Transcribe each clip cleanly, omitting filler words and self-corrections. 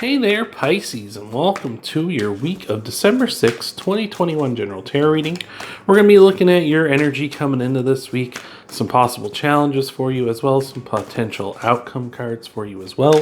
Hey there, Pisces, and welcome to your week of December 6th, 2021 General Tarot reading. We're going to be looking at your energy coming into this week, some possible challenges for you, as well as some potential outcome cards for you as well.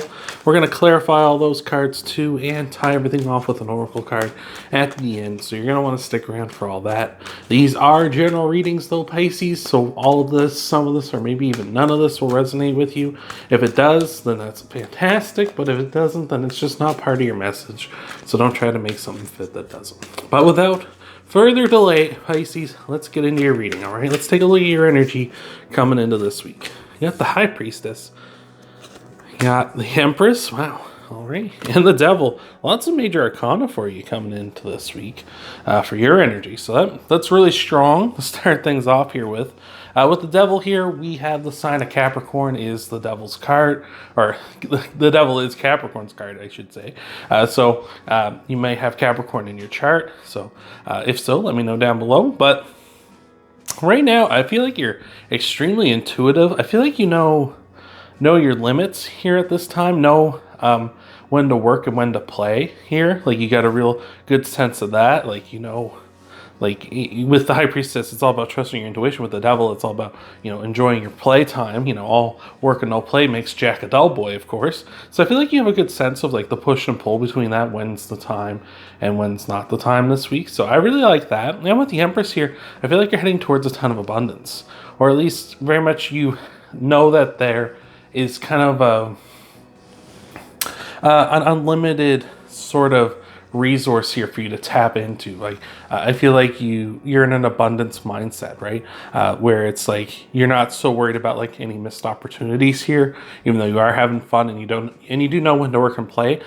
We're going to clarify all those cards too, and tie everything off with an oracle card at the end, so you're going to want to stick around for all that. These are general readings though, Pisces, so all of this, some of this, or maybe even none of this will resonate with you. If it does, then that's fantastic, but if it doesn't, then it's just not part of your message, so don't try to make something fit that doesn't. But without further delay, Pisces, let's get into your reading. All right, let's take a look at your energy coming into this week. You got the High Priestess, you got the Empress, wow, all right, and the Devil. Lots of major arcana for you coming into this week for your energy, so that's really strong to start things off here with. With the Devil here, we have the sign of Capricorn is the Devil's card, or the Devil is Capricorn's card, I should say. So you may have Capricorn in your chart. So if so, let me know down below. But right now, I feel like you're extremely intuitive. I feel like you know your limits here at this time. Know when to work and when to play here. Like you got a real good sense of that. Like like with the High Priestess, it's all about trusting your intuition. With the Devil, it's all about, enjoying your playtime. All work and no play makes Jack a dull boy, of course. So I feel like you have a good sense of like the push and pull between that, when's the time and when's not the time this week. So I really like that. And with the Empress here, I feel like you're heading towards a ton of abundance. Or at least very much you know that there is kind of an unlimited sort of resource here for you to tap into. Like I feel like you're in an abundance mindset, right? Where it's like you're not so worried about like any missed opportunities here, even though you are having fun and you do know when to work and play.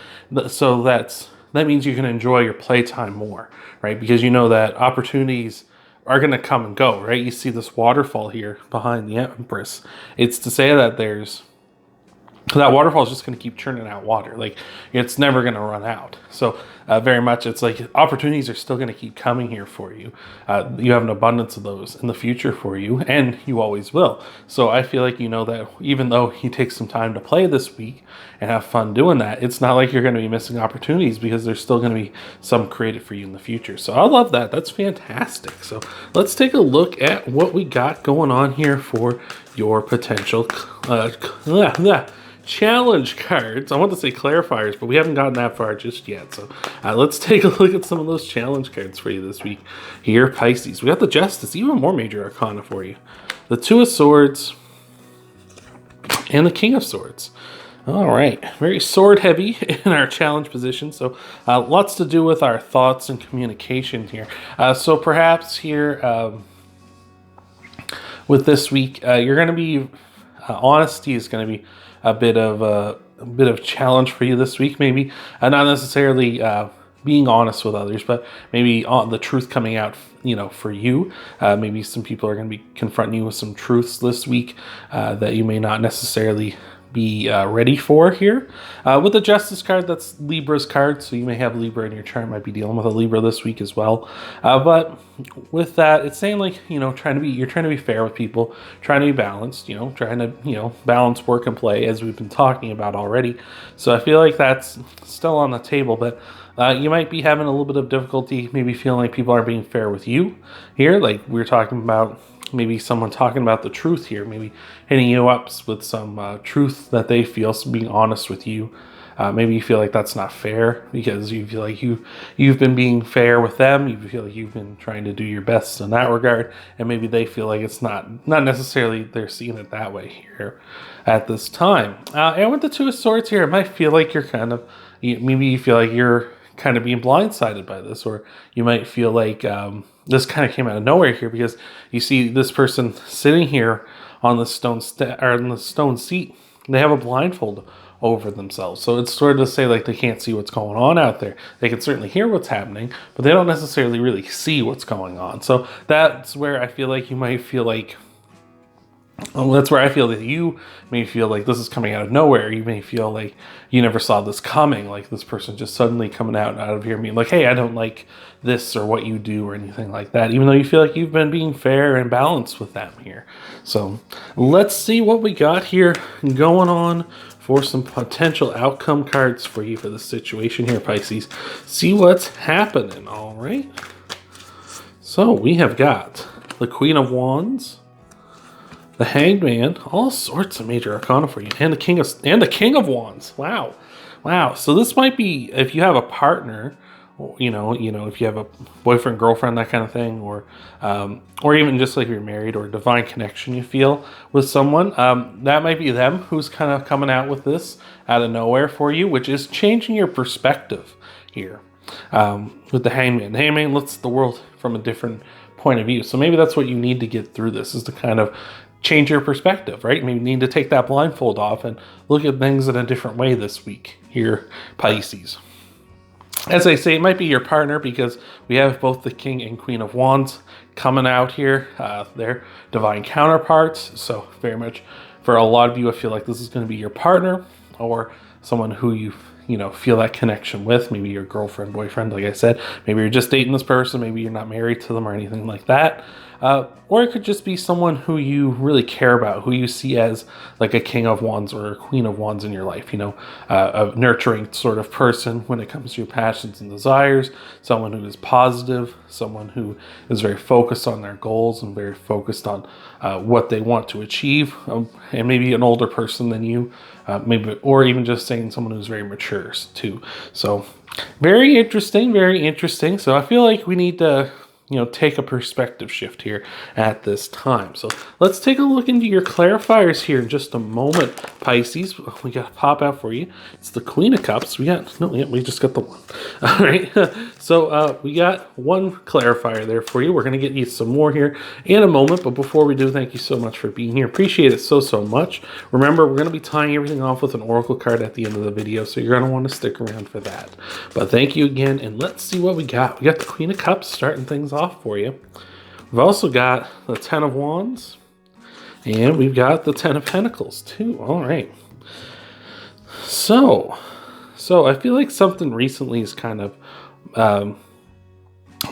So that means you can enjoy your playtime more, right? Because you know that opportunities are going to come and go, right? You see this waterfall here behind the Empress. It's to say that that waterfall is just going to keep churning out water. Like it's never going to run out. So very much it's like opportunities are still going to keep coming here for you. You have an abundance of those in the future for you, and you always will. So I feel like you know that even though you take some time to play this week and have fun doing that, it's not like you're going to be missing opportunities because there's still going to be some created for you in the future. So I love that. That's fantastic. So let's take a look at what we got going on here for your potential challenge cards. I want to say clarifiers, but we haven't gotten that far just yet. So let's take a look at some of those challenge cards for you this week here, Pisces. We got the Justice, even more major arcana for you. The Two of Swords and the King of Swords. All right, very sword heavy in our challenge position. So lots to do with our thoughts and communication here. So perhaps here with this week, you're going to be honesty is going to be a bit of challenge for you this week. Maybe not necessarily being honest with others, but maybe the truth coming out, for you. Maybe some people are going to be confronting you with some truths this week that you may not necessarily be ready for here. With the Justice card, that's Libra's card, so you may have Libra in your chart, might be dealing with a Libra this week as well. But with that, it's saying like, you're trying to be fair with people, trying to be balanced, trying to, balance work and play as we've been talking about already. So I feel like that's still on the table, but you might be having a little bit of difficulty, maybe feeling like people aren't being fair with you here. Like we're talking about maybe someone talking about the truth here, maybe hitting you up with some truth that they feel, so being honest with you. Maybe you feel like that's not fair because you feel like you've been being fair with them. You feel like you've been trying to do your best in that regard, and maybe they feel like it's not necessarily they're seeing it that way here at this time. And with the Two of Swords here, it might feel like maybe you feel like you're kind of being blindsided by this, or you might feel like this kind of came out of nowhere here because you see this person sitting here on the stone seat. They have a blindfold over themselves, so it's sort of to say like they can't see what's going on out there. They can certainly hear what's happening, but they don't necessarily really see what's going on. So that's where I feel like you might feel like that's where I feel that you may feel like this is coming out of nowhere. You may feel like you never saw this coming, like this person just suddenly coming out of here being like, hey, I don't like this or what you do or anything like that, even though you feel like you've been being fair and balanced with them here. So let's see what we got here going on for some potential outcome cards for you for this situation here, Pisces. See what's happening, all right? So we have got the Queen of Wands, the Hanged Man, all sorts of major arcana for you, and the King of Wands. Wow. Wow. So this might be, if you have a partner, you know, if you have a boyfriend, girlfriend, that kind of thing, or even just like you're married, or a divine connection you feel with someone, that might be them who's kind of coming out with this out of nowhere for you, which is changing your perspective here. With the Hangman. The Hangman looks at the world from a different point of view. So maybe that's what you need to get through this, is to kind of change your perspective, right? Maybe you need to take that blindfold off and look at things in a different way this week here, Pisces. As I say, it might be your partner, because we have both the King and Queen of Wands coming out here. They're divine counterparts. So very much for a lot of you, I feel like this is going to be your partner, or someone who you feel that connection with. Maybe your girlfriend, boyfriend, like I said. Maybe you're just dating this person. Maybe you're not married to them or anything like that. Or it could just be someone who you really care about, who you see as like a King of Wands or a Queen of Wands in your life, a nurturing sort of person when it comes to your passions and desires, someone who is positive, someone who is very focused on their goals and very focused on what they want to achieve, and maybe an older person than you, maybe, or even just saying someone who's very mature too. So very interesting, very interesting. So I feel like we need to take a perspective shift here at this time. So let's take a look into your clarifiers here in just a moment, Pisces. We got to pop out for you. It's the Queen of Cups. We just got the one. All right. So we got one clarifier there for you. We're going to get you some more here in a moment. But before we do, thank you so much for being here. Appreciate it so much. Remember, we're going to be tying everything off with an oracle card at the end of the video, so you're going to want to stick around for that. But thank you again, and let's see what we got. We got the Queen of Cups starting things off for you. We've also got the Ten of Wands, and we've got the Ten of Pentacles too. All right. So I feel like something recently is kind of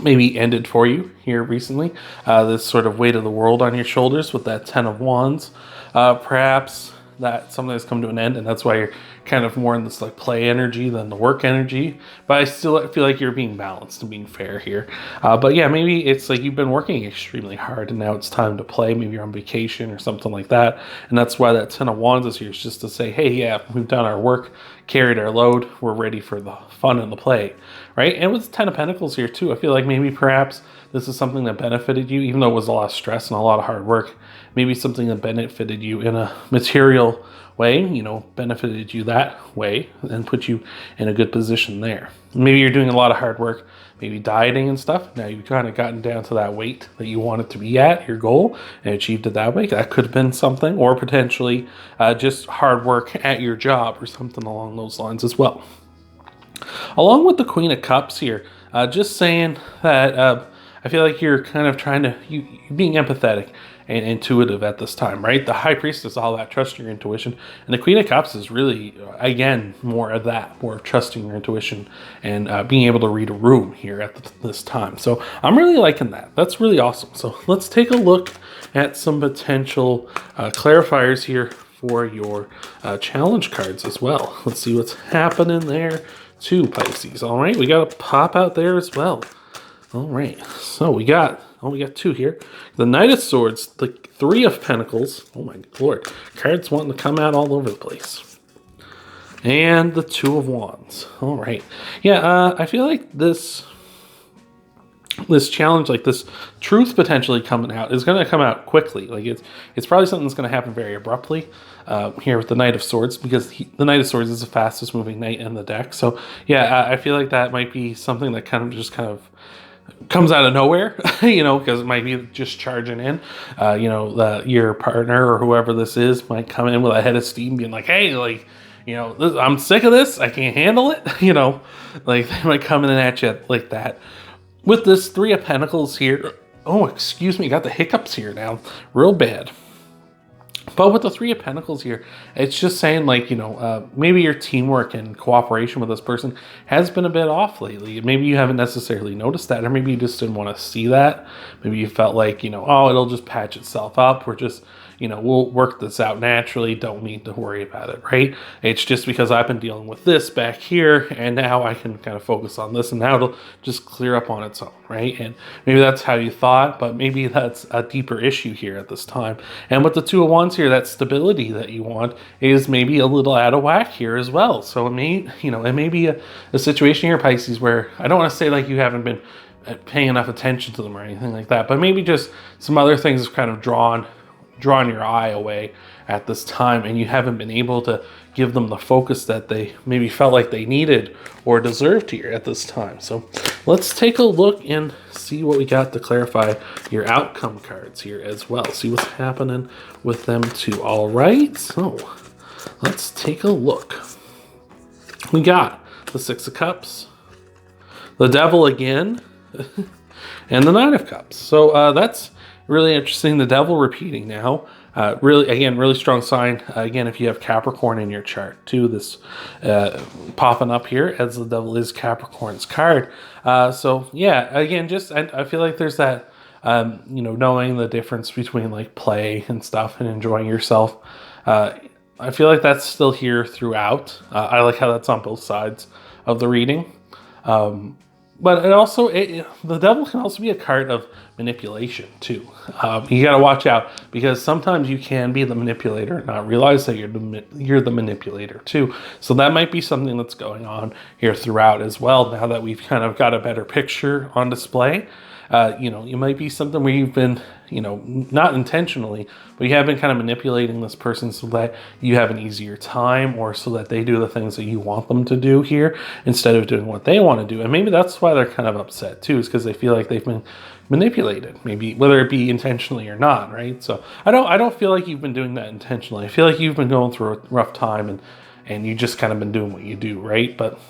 maybe ended for you here recently. This sort of weight of the world on your shoulders with that Ten of Wands. Perhaps that something has come to an end, and that's why you're kind of more in this like play energy than the work energy. But I still feel like you're being balanced and being fair here. But yeah, maybe it's like you've been working extremely hard and now it's time to play. Maybe you're on vacation or something like that. And that's why that Ten of Wands is here. It's just to say, hey, yeah, we've done our work, carried our load, we're ready for the fun and the play, right? And with the Ten of Pentacles here too, I feel like maybe perhaps this is something that benefited you, even though it was a lot of stress and a lot of hard work. Maybe something that benefited you in a material way, benefited you that way and put you in a good position there. Maybe you're doing a lot of hard work, maybe dieting and stuff. Now you've kind of gotten down to that weight that you wanted to be at, your goal, and achieved it that way. That could have been something, or potentially just hard work at your job or something along those lines as well. Along with the Queen of Cups here, just saying that I feel like you're kind of trying to, you're being empathetic and intuitive at this time, right? The High Priestess is all that, trust your intuition. And the Queen of Cups is really, again, more of that, more of trusting your intuition and being able to read a room here at this time. So I'm really liking that. That's really awesome. So let's take a look at some potential clarifiers here for your challenge cards as well. Let's see what's happening there too, Pisces. All right, we got a pop out there as well. All right, so we got two here. The Knight of Swords, the Three of Pentacles. Oh my Lord, cards wanting to come out all over the place. And the Two of Wands. All right, yeah, I feel like this challenge, like this truth potentially coming out, is going to come out quickly. Like it's probably something that's going to happen very abruptly here with the Knight of Swords, because the Knight of Swords is the fastest moving knight in the deck. So yeah, I feel like that might be something that kind of comes out of nowhere, because it might be just charging in. Your partner or whoever this is might come in with a head of steam, being like, hey, like, I'm sick of this. I can't handle it. Like they might come in at you like that. With this Three of Pentacles here, oh, excuse me, got the hiccups here now, real bad. But with the Three of Pentacles here, it's just saying, like, maybe your teamwork and cooperation with this person has been a bit off lately. Maybe you haven't necessarily noticed that, or maybe you just didn't want to see that. Maybe you felt like, oh, it'll just patch itself up. We're just, we'll work this out naturally. Don't need to worry about it, right? It's just because I've been dealing with this back here, and now I can kind of focus on this, and now it'll just clear up on its own, right? And maybe that's how you thought, but maybe that's a deeper issue here at this time. And with the Two of Wands here, that stability that you want is maybe a little out of whack here as well. So it may be a situation here, Pisces, where I don't want to say like you haven't been paying enough attention to them or anything like that, but maybe just some other things have kind of drawn your eye away at this time, and you haven't been able to give them the focus that they maybe felt like they needed or deserved here at this time. So let's take a look and see what we got to clarify your outcome cards here as well. See what's happening with them too. All right, so let's take a look. We got the Six of Cups, the Devil again, and the Nine of Cups. So that's really interesting. The Devil repeating now. Really strong sign. Again, if you have Capricorn in your chart too, this popping up here as the Devil is Capricorn's card. So yeah, again, I feel like there's that, knowing the difference between like play and stuff and enjoying yourself. I feel like that's still here throughout. I like how that's on both sides of the reading. But the Devil can also be a card of manipulation too. You got to watch out, because sometimes you can be the manipulator and not realize that you're the manipulator too. So that might be something that's going on here throughout as well. Now that we've kind of got a better picture on display, you might be something where you've been, not intentionally, but you have been kind of manipulating this person so that you have an easier time, or so that they do the things that you want them to do here instead of doing what they want to do. And maybe that's why they're kind of upset too, is because they feel like they've been manipulated, maybe whether it be intentionally or not, right? So I don't feel like you've been doing that intentionally. I feel like you've been going through a rough time, and you just kind of been doing what you do, right? But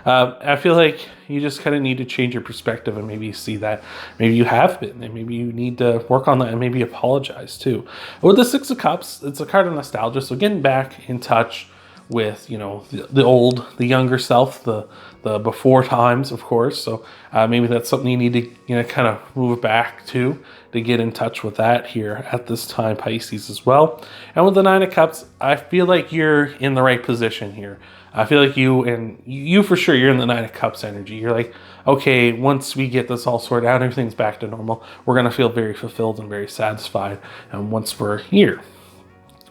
I feel like you just kind of need to change your perspective and maybe see that maybe you have been, and maybe you need to work on that and maybe apologize too. With the Six of Cups, it's a card of nostalgia. So getting back in touch with, the younger self, the before times, of course. So maybe that's something you need to, kind of move back to get in touch with that here at this time, Pisces, as well. And with the Nine of Cups, I feel like you're in the right position here. I feel like you for sure, you're in the Nine of Cups energy. You're like, okay, once we get this all sorted out, everything's back to normal, we're going to feel very fulfilled and very satisfied, and once we're here.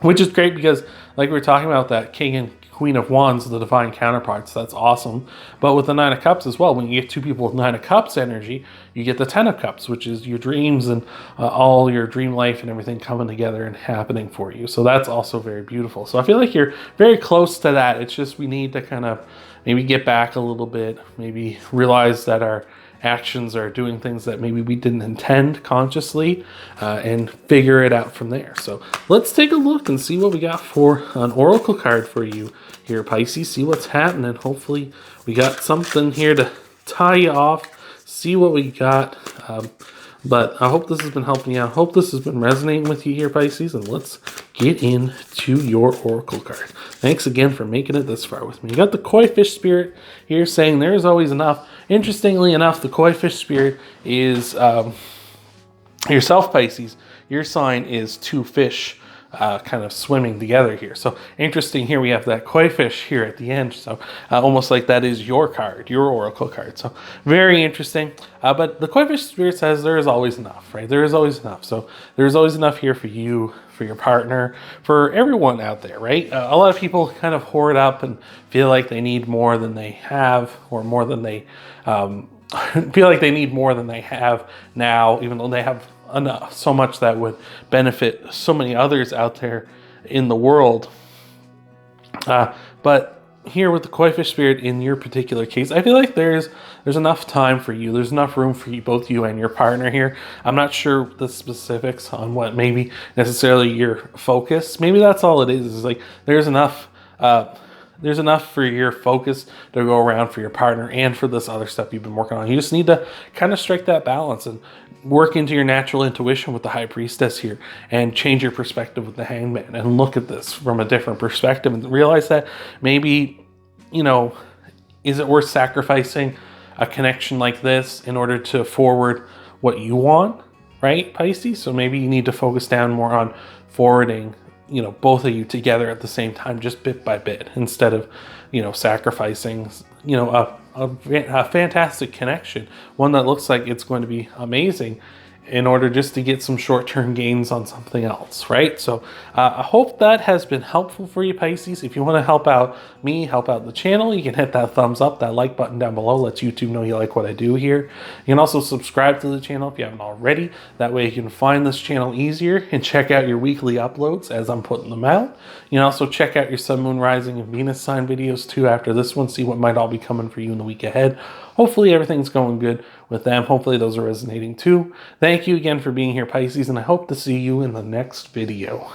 Which is great, because like we were talking about, that King and Queen of Wands, the divine counterparts, that's awesome. But with the Nine of Cups as well, when you get two people with Nine of Cups energy, you get the Ten of Cups, which is your dreams and all your dream life and everything coming together and happening for you. So that's also very beautiful. So I feel like you're very close to that. It's just we need to kind of maybe get back a little bit, maybe realize that our actions are doing things that maybe we didn't intend consciously, and figure it out from there. So let's take a look and see what we got for an oracle card for you here, Pisces. See what's happening. Hopefully we got something here to tie you off, see what we got. But I hope this has been helping you out. Hope this has been resonating with you here, Pisces, and let's get into your oracle card. Thanks again for making it this far with me. You got the Koi Fish Spirit here saying there is always enough. Interestingly enough, the Koi Fish Spirit is yourself, Pisces. Your sign is two fish kind of swimming together here. So interesting, here we have that koi fish here at the end. So almost like that is your card, your oracle card. So very interesting. But the koi fish spirit says there is always enough, right? There is always enough. So there's always enough here for you, for your partner, for everyone out there, right? A lot of people kind of hoard up and feel like they need more than they have, or more than they feel like they need more than they have now, even though they have enough, so much that would benefit so many others out there in the world. But here with the koi fish spirit, in your particular case, I feel like there's enough time for you. There's enough room for you, both you and your partner here. I'm not sure the specifics on what maybe necessarily your focus. Maybe that's all it is like there's enough for your focus to go around for your partner and for this other stuff you've been working on. You just need to kind of strike that balance and work into your natural intuition with the High Priestess here, and change your perspective with the Hangman, and look at this from a different perspective and realize that maybe, is it worth sacrificing a connection like this in order to forward what you want, right, Pisces? So maybe you need to focus down more on forwarding, both of you together at the same time, just bit by bit, instead of, sacrificing, a fantastic connection, one that looks like it's going to be amazing, in order just to get some short-term gains on something else, right? So I hope that has been helpful for you, Pisces. If you want to help out me, help out the channel, you can hit that thumbs up, that like button down below, lets YouTube know you like what I do here. You can also subscribe to the channel if you haven't already. That way you can find this channel easier and check out your weekly uploads as I'm putting them out. You can also check out your Sun, Moon, Rising, and Venus sign videos too after this one, see what might all be coming for you in the week ahead. Hopefully everything's going good with them. Hopefully those are resonating too. Thank you again for being here, Pisces, and I hope to see you in the next video.